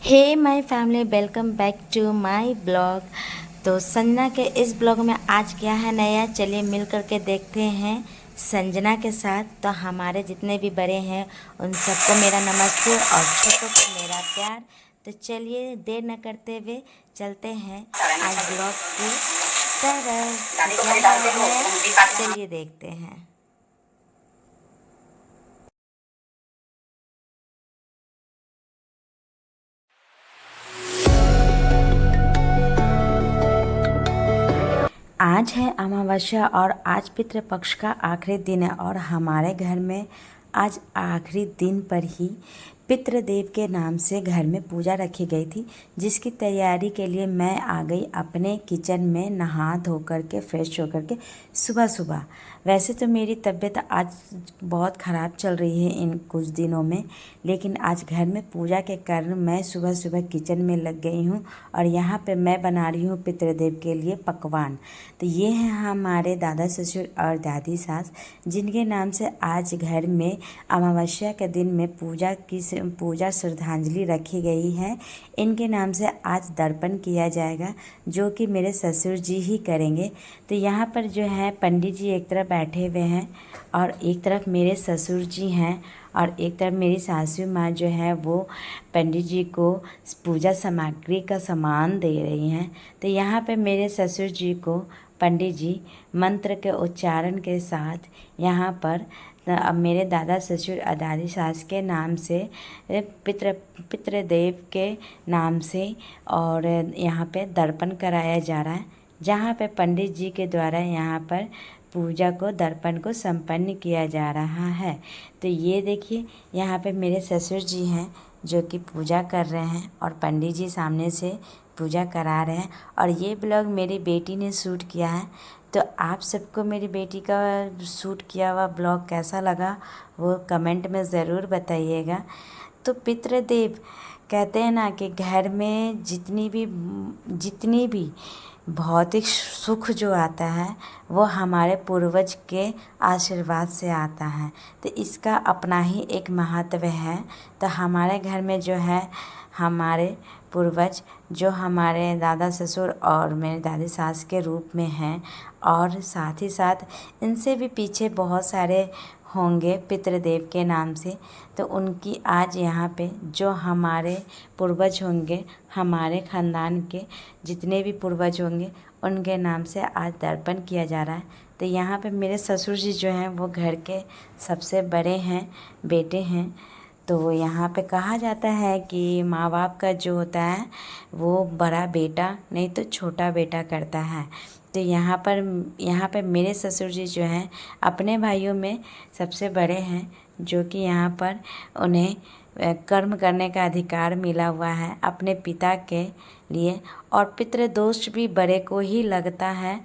Hey my family, welcome back to my blog. तो संजना के इस ब्लॉग में आज क्या है नया, चलिए मिल करके देखते हैं संजना के साथ। तो हमारे जितने भी बड़े हैं उन सबको मेरा नमस्ते और छोटों को मेरा प्यार। तो चलिए देर न करते हुए चलते हैं आज ब्लॉग की तरफ। क्या है चलिए देखते हैं। आज है अमावस्या और आज पितृपक्ष का आखिरी दिन है और हमारे घर में आज आखिरी दिन पर ही पितृदेव के नाम से घर में पूजा रखी गई थी, जिसकी तैयारी के लिए मैं आ गई अपने किचन में नहा धो कर के फ्रेश हो कर के सुबह सुबह। वैसे तो मेरी तबीयत आज बहुत ख़राब चल रही है इन कुछ दिनों में, लेकिन आज घर में पूजा के कारण मैं सुबह सुबह किचन में लग गई हूँ और यहाँ पे मैं बना रही हूँ पितृदेव के लिए पकवान। तो ये हैं हमारे दादा ससुर और दादी सास, जिनके नाम से आज घर में अमावस्या के दिन में पूजा श्रद्धांजलि रखी गई है। इनके नाम से आज दर्पण किया जाएगा, जो कि मेरे ससुर जी ही करेंगे। तो यहाँ पर जो है पंडित जी एक तरफ बैठे हुए हैं और एक तरफ मेरे ससुर जी हैं और एक तरफ मेरी सासू माँ जो है वो पंडित जी को पूजा सामग्री का सामान दे रही हैं। तो यहाँ पे मेरे ससुर जी को पंडित जी मंत्र के उच्चारण के साथ यहाँ पर अब मेरे दादा ससुर और दादी सास के नाम से पितृदेव के नाम से और यहाँ पे दर्पण कराया जा रहा है, जहाँ पे पंडित जी के द्वारा यहाँ पर पूजा को दर्पण को संपन्न किया जा रहा है। तो ये देखिए यहाँ पे मेरे ससुर जी हैं जो कि पूजा कर रहे हैं और पंडित जी सामने से पूजा करा रहे हैं। और ये ब्लॉग मेरी बेटी ने शूट किया है। तो आप सबको मेरी बेटी का शूट किया हुआ ब्लॉग कैसा लगा वो कमेंट में ज़रूर बताइएगा। तो पितृदेव कहते हैं ना कि घर में जितनी भी भौतिक सुख जो आता है वो हमारे पूर्वज के आशीर्वाद से आता है। तो इसका अपना ही एक महत्व है। तो हमारे घर में जो है हमारे पूर्वज जो हमारे दादा ससुर और मेरे दादी सास के रूप में हैं, और साथ ही साथ इनसे भी पीछे बहुत सारे होंगे पितृदेव के नाम से। तो उनकी आज यहाँ पे जो हमारे पूर्वज होंगे, हमारे ख़ानदान के जितने भी पूर्वज होंगे उनके नाम से आज दर्पण किया जा रहा है। तो यहाँ पे मेरे ससुर जी जो हैं वो घर के सबसे बड़े हैं, बेटे हैं। तो यहाँ पे कहा जाता है कि माँ बाप का जो होता है वो बड़ा बेटा नहीं तो छोटा बेटा करता है। तो यहाँ पे मेरे ससुर जी जो हैं अपने भाइयों में सबसे बड़े हैं, जो कि यहाँ पर उन्हें कर्म करने का अधिकार मिला हुआ है अपने पिता के लिए। और पितृदोष भी बड़े को ही लगता है,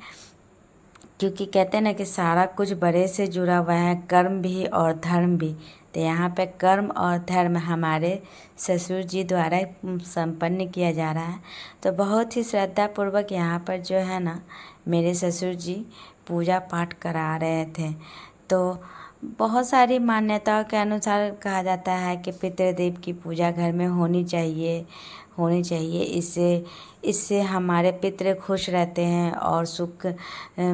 क्योंकि कहते हैं ना कि सारा कुछ बड़े से जुड़ा हुआ है, कर्म भी और धर्म भी। तो यहाँ पे कर्म और धर्म हमारे ससुर जी द्वारा संपन्न किया जा रहा है। तो बहुत ही श्रद्धापूर्वक यहाँ पर जो है ना मेरे ससुर जी पूजा पाठ करा रहे थे। तो बहुत सारी मान्यताओं के अनुसार कहा जाता है कि पितृदेव की पूजा घर में होनी चाहिए। इससे हमारे पितृ खुश रहते हैं और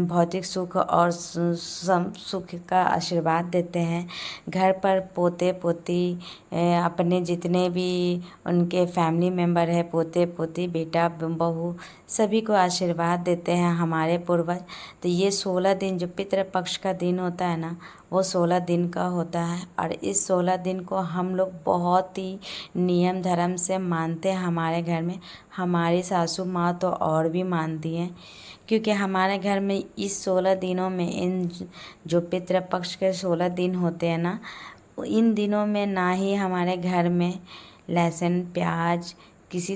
भौतिक सुख और सुख का आशीर्वाद देते हैं। घर पर पोते पोती अपने जितने भी उनके फैमिली मेम्बर है, पोते पोती बेटा बहू सभी को आशीर्वाद देते हैं हमारे पूर्वज। तो ये 16 दिन जो पितृपक्ष का दिन होता है ना, वो 16 दिन का होता है। और इस 16 दिन को हम लोग बहुत ही नियम धर्म से मानते हैं हमारे घर में। हमारी सासू माँ तो और भी मानती हैं, क्योंकि हमारे घर में इस 16 दिनों में इन जो पितृपक्ष के 16 दिन होते हैं ना, इन दिनों में ना ही हमारे घर में लहसुन प्याज किसी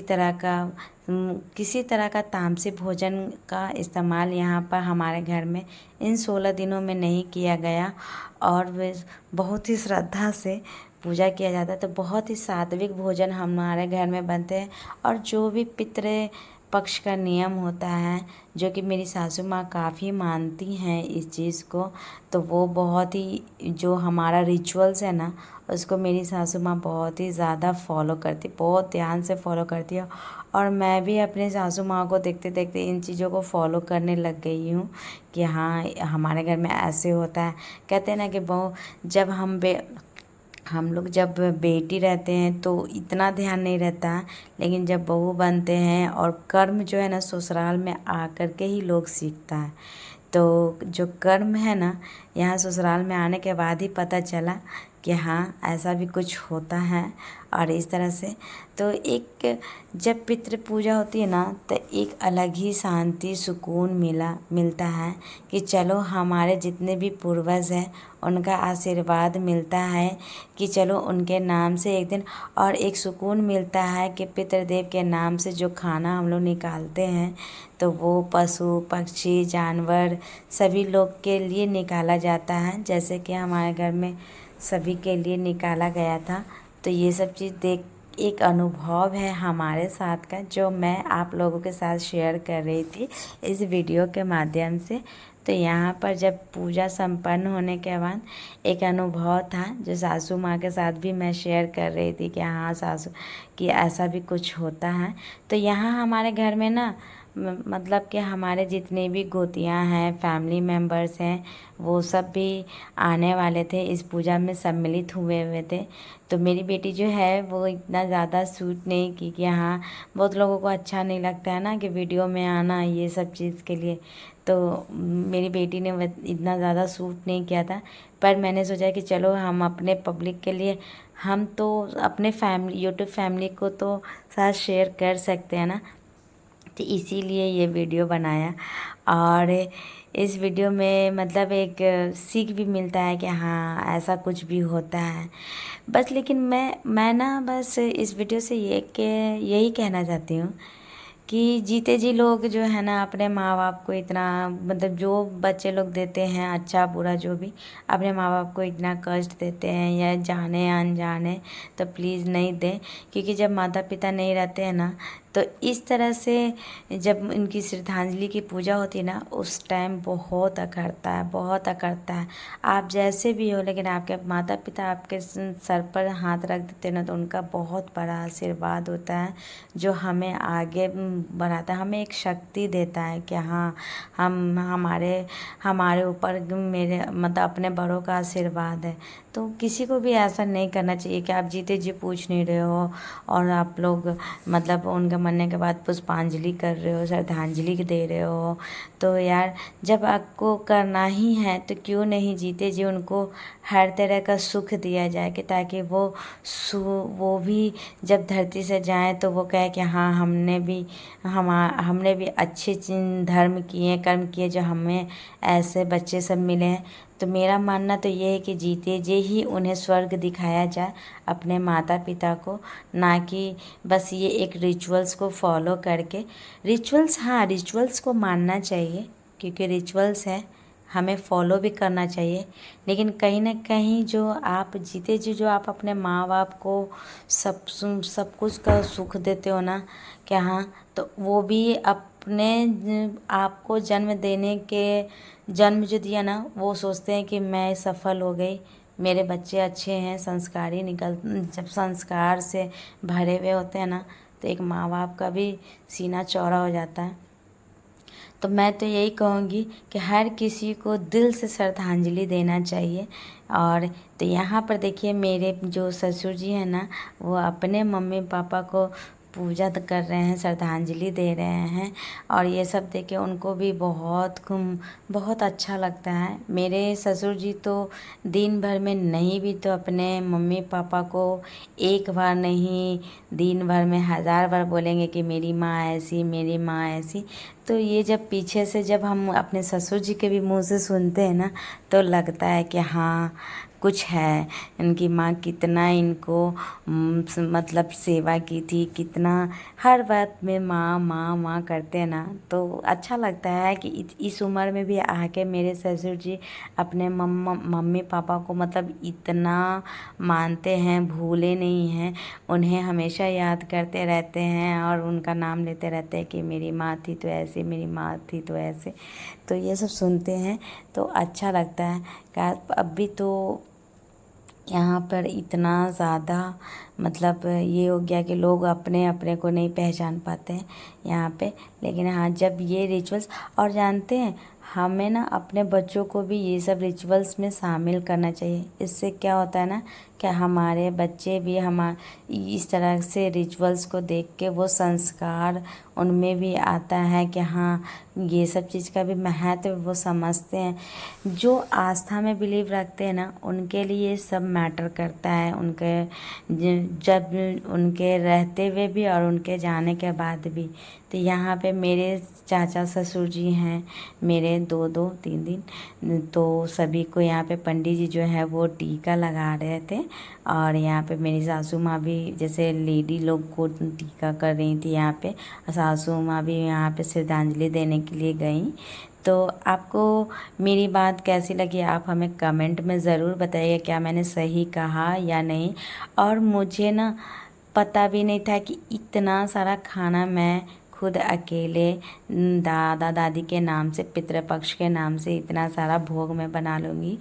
तरह का तामसिक भोजन का इस्तेमाल यहाँ पर हमारे घर में इन 16 दिनों में नहीं किया गया। और वे बहुत ही श्रद्धा से पूजा किया जाता है। तो बहुत ही सात्विक भोजन हमारे घर में बनते हैं। और जो भी पक्ष का नियम होता है, जो कि मेरी सासू माँ काफ़ी मानती हैं इस चीज़ को। तो वो बहुत ही, जो हमारा रिचुअल्स है ना, उसको मेरी सासू माँ बहुत ही ज़्यादा फॉलो करती, बहुत ध्यान से फॉलो करती है। और मैं भी अपने सासू माँ को देखते देखते इन चीज़ों को फॉलो करने लग गई हूँ कि हाँ, हमारे घर में ऐसे होता है। कहते हैं ना कि बहू, जब हम लोग जब बेटी रहते हैं तो इतना ध्यान नहीं रहता है, लेकिन जब बहू बनते हैं और कर्म जो है ना ससुराल में आकर के ही लोग सीखता है। तो जो कर्म है ना, यहाँ ससुराल में आने के बाद ही पता चला कि हाँ, ऐसा भी कुछ होता है। और इस तरह से तो एक, जब पितृ पूजा होती है ना, तो एक अलग ही शांति सुकून मिलता है कि चलो हमारे जितने भी पूर्वज हैं उनका आशीर्वाद मिलता है कि चलो उनके नाम से एक दिन, और एक सुकून मिलता है कि पितृदेव के नाम से जो खाना हम लोग निकालते हैं, तो वो पशु पक्षी जानवर सभी लोग के लिए निकाला जाता है, जैसे कि हमारे घर में सभी के लिए निकाला गया था। तो ये सब चीज़ देख एक अनुभव है हमारे साथ का, जो मैं आप लोगों के साथ शेयर कर रही थी इस वीडियो के माध्यम से। तो यहाँ पर जब पूजा संपन्न होने के बाद एक अनुभव था, जो सासू माँ के साथ भी मैं शेयर कर रही थी कि हाँ सासू, कि ऐसा भी कुछ होता है। तो यहाँ हमारे घर में ना, मतलब कि हमारे जितने भी गोतियाँ हैं, फैमिली मेम्बर्स हैं, वो सब भी आने वाले थे, इस पूजा में सम्मिलित हुए हुए थे। तो मेरी बेटी जो है वो इतना ज़्यादा सूट नहीं की कि हाँ, बहुत लोगों को अच्छा नहीं लगता है ना कि वीडियो में आना ये सब चीज़ के लिए। तो मेरी बेटी ने इतना ज़्यादा सूट नहीं किया था, पर मैंने सोचा कि चलो हम अपने पब्लिक के लिए, हम तो अपने फैमिली, यूट्यूब फैमिली को तो साथ शेयर कर सकते हैं ना, तो इसीलिए ये वीडियो बनाया। और इस वीडियो में मतलब एक सीख भी मिलता है कि हाँ, ऐसा कुछ भी होता है बस। लेकिन मैं ना बस इस वीडियो से यही कहना चाहती हूँ कि जीते जी लोग जो है ना, अपने माँ बाप को इतना, मतलब जो बच्चे लोग देते हैं अच्छा बुरा जो भी, अपने माँ बाप को इतना कष्ट देते हैं या जाने अनजाने, तो प्लीज़ नहीं दें। क्योंकि जब माता पिता नहीं रहते हैं ना, तो इस तरह से जब इनकी श्रद्धांजलि की पूजा होती है ना, उस टाइम बहुत अकड़ता है, बहुत अकड़ता है। आप जैसे भी हो, लेकिन आपके माता पिता आपके सर पर हाथ रख देते हैं ना, तो उनका बहुत बड़ा आशीर्वाद होता है, जो हमें आगे बढ़ाता है, हमें एक शक्ति देता है कि हाँ, हमारे ऊपर मेरे मतलब अपने बड़ों का आशीर्वाद है। तो किसी को भी ऐसा नहीं करना चाहिए कि आप जीते जी पूछ नहीं रहे हो और आप लोग मतलब उनके मरने के बाद पुष्पांजलि कर रहे हो, श्रद्धांजलि दे रहे हो। तो यार, जब आपको करना ही है तो क्यों नहीं जीते जी उनको हर तरह का सुख दिया जाए, कि ताकि वो भी जब धरती से जाएं तो वो कहे कि हाँ, हमने भी अच्छे धर्म किए, कर्म किए, जो हमें ऐसे बच्चे सब मिले हैं। तो मेरा मानना तो ये है कि जीते जी ही उन्हें स्वर्ग दिखाया जाए, अपने माता पिता को, ना कि बस ये एक रिचुअल्स को फॉलो करके। रिचुअल्स, हाँ, रिचुअल्स को मानना चाहिए, क्योंकि रिचुअल्स है, हमें फॉलो भी करना चाहिए। लेकिन कहीं ना कहीं जो आप जीते जी, जो आप अपने माँ बाप को सब कुछ का सुख देते हो ना, क्या हाँ, तो वो भी अपने आपको जन्म जो दिया ना, वो सोचते हैं कि मैं सफल हो गई, मेरे बच्चे अच्छे हैं, संस्कारी जब संस्कार से भरे हुए होते हैं ना, तो एक माँ बाप का भी सीना चौड़ा हो जाता है। तो मैं तो यही कहूँगी कि हर किसी को दिल से श्रद्धांजलि देना चाहिए। और तो यहाँ पर देखिए, मेरे जो ससुर जी हैं ना, वो अपने मम्मी पापा को पूजा कर रहे हैं, श्रद्धांजलि दे रहे हैं। और ये सब देख के उनको भी बहुत अच्छा लगता है। मेरे ससुर जी तो दिन भर में नहीं भी तो अपने मम्मी पापा को एक बार नहीं, दिन भर में 1000 बार बोलेंगे कि मेरी माँ ऐसी, मेरी माँ ऐसी। तो ये जब पीछे से जब हम अपने ससुर जी के भी मुँह से सुनते हैं ना, तो लगता है कि हाँ, कुछ है। इनकी माँ कितना इनको मतलब सेवा की थी, कितना हर बात में माँ माँ माँ करते हैं ना, तो अच्छा लगता है कि इस उम्र में भी आके मेरे ससुर जी अपने मम्मी पापा को मतलब इतना मानते हैं, भूले नहीं हैं, उन्हें हमेशा याद करते रहते हैं और उनका नाम लेते रहते हैं कि मेरी माँ थी तो ऐसे, मेरी माँ थी तो ऐसे। तो ये सब सुनते हैं तो अच्छा लगता है। अभी तो यहाँ पर इतना ज़्यादा मतलब ये हो गया कि लोग अपने अपने को नहीं पहचान पाते हैं यहाँ पे। लेकिन हाँ, जब ये रिचुअल्स, और जानते हैं हमें ना अपने बच्चों को भी ये सब रिचुअल्स में शामिल करना चाहिए। इससे क्या होता है ना कि हमारे बच्चे भी इस तरह से रिचुअल्स को देख के वो संस्कार उनमें भी आता है कि हाँ, ये सब चीज़ का भी महत्व वो समझते हैं। जो आस्था में बिलीव रखते हैं ना, उनके लिए सब मैटर करता है। उनके जब उनके रहते हुए भी और उनके जाने के बाद भी। तो यहाँ पे मेरे चाचा ससुर जी हैं मेरे 2-2 3 तो सभी को यहाँ पे पंडित जी जो है वो टीका लगा रहे थे। और यहाँ पे मेरी सासू माँ भी जैसे लेडी लोग को टीका कर रही थी यहाँ पे, सासू माँ भी यहाँ पे श्रद्धांजलि देने के लिए गई। तो आपको मेरी बात कैसी लगी आप हमें कमेंट में ज़रूर बताइए, क्या मैंने सही कहा या नहीं। और मुझे ना पता भी नहीं था कि इतना सारा खाना मैं खुद अकेले दादा दादी के नाम से, पितृपक्ष के नाम से इतना सारा भोग मैं बना लूँगी।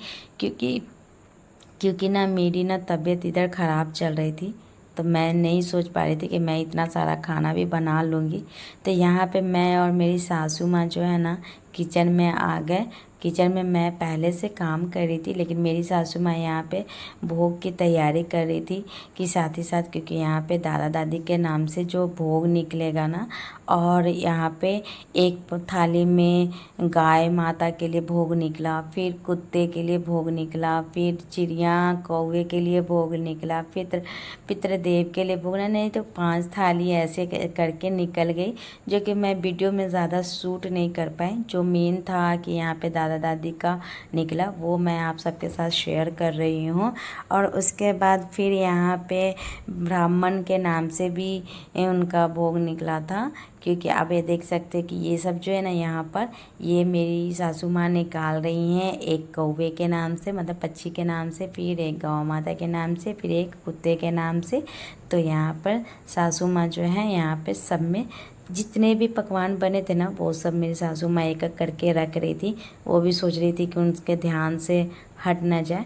क्योंकि ना मेरी ना तबीयत इधर ख़राब चल रही थी, तो मैं नहीं सोच पा रही थी कि मैं इतना सारा खाना भी बना लूँगी। तो यहाँ पे मैं और मेरी सासू माँ जो है ना किचन में आ गए। किचन में मैं पहले से काम कर रही थी, लेकिन मेरी सासू माँ यहाँ पे भोग की तैयारी कर रही थी कि साथ ही साथ, क्योंकि यहाँ पे दादा दादी के नाम से जो भोग निकलेगा ना, और यहाँ पे एक थाली में गाय माता के लिए भोग निकला, फिर कुत्ते के लिए भोग निकला, फिर चिड़िया कौवे के लिए भोग निकला, फिर पितृदेव के लिए भोग, नहीं तो 5 थाली ऐसे करके निकल गई, जो कि मैं वीडियो में ज़्यादा शूट नहीं कर पाई। जो मेन था कि यहाँ पे दादा दादी का निकला, वो मैं आप सबके साथ शेयर कर रही हूँ। और उसके बाद फिर यहाँ पे ब्राह्मण के नाम से भी उनका भोग निकला था। क्योंकि आप ये देख सकते हैं कि ये सब जो है ना यहाँ पर ये मेरी सासू माँ निकाल रही हैं, एक कौवे के नाम से मतलब पक्षी के नाम से, फिर एक गौ माता के नाम से, फिर एक कुत्ते के नाम से। तो यहाँ पर सासू माँ जो है यहाँ पे सब में जितने भी पकवान बने थे ना, वो सब मेरी सासू माँ एक एक करके रख रही थी। वो भी सोच रही थी कि उनके ध्यान से हट ना जाए,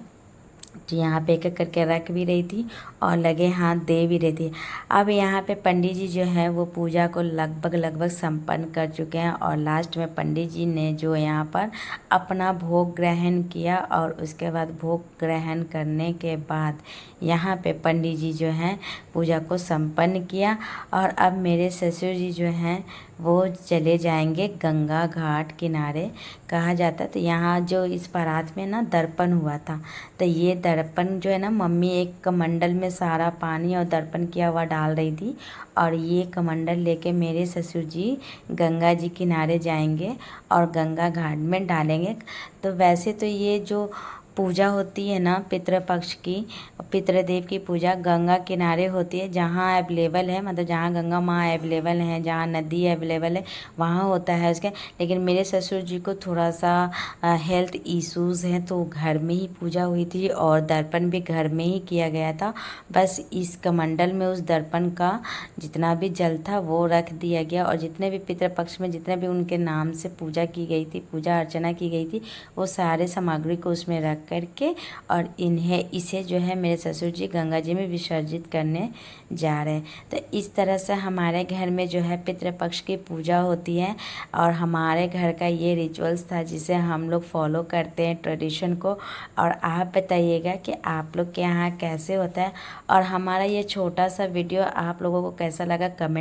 तो यहाँ पे एक एक करके रख भी रही थी और लगे हाथ दे भी रही थी। अब यहाँ पे पंडित जी जो है वो पूजा को लगभग संपन्न कर चुके हैं। और लास्ट में पंडित जी ने जो यहाँ पर अपना भोग ग्रहण किया, और उसके बाद भोग ग्रहण करने के बाद यहाँ पे पंडित जी जो हैं पूजा को संपन्न किया। और अब मेरे ससुर जी जो हैं वो चले जाएंगे गंगा घाट किनारे, कहा जाता है। तो यहाँ जो इस बारात में ना दर्पण हुआ था, तो ये दर्पण जो है ना मम्मी एक कमंडल में सारा पानी और दर्पण किया हुआ डाल रही थी, और ये कमंडल लेके मेरे ससुर जी गंगा जी किनारे जाएंगे और गंगा घाट में डालेंगे। तो वैसे तो ये जो पूजा होती है ना पितृपक्ष की, पितृदेव की पूजा गंगा किनारे होती है, जहाँ अवेलेबल है, मतलब जहाँ गंगा माँ अवेलेबल हैं, जहाँ नदी अवेलेबल है वहाँ होता है उसके। लेकिन मेरे ससुर जी को थोड़ा सा हेल्थ इश्यूज़ हैं, तो घर में ही पूजा हुई थी और दर्पण भी घर में ही किया गया था। बस इस कमंडल में उस दर्पण का जितना भी जल था वो रख दिया गया, और जितने भी पितृपक्ष में जितने भी उनके नाम से पूजा की गई थी, पूजा अर्चना की गई थी, वो सारे सामग्री को उसमें रख करके और इसे जो है मेरे ससुर जी गंगा जी में विसर्जित करने जा रहे हैं। तो इस तरह से हमारे घर में जो है पितृपक्ष की पूजा होती है, और हमारे घर का ये रिचुअल्स था जिसे हम लोग फॉलो करते हैं ट्रेडिशन को। और आप बताइएगा कि आप लोग के यहाँ कैसे होता है, और हमारा ये छोटा सा वीडियो आप लोगों को कैसा लगा कमेंट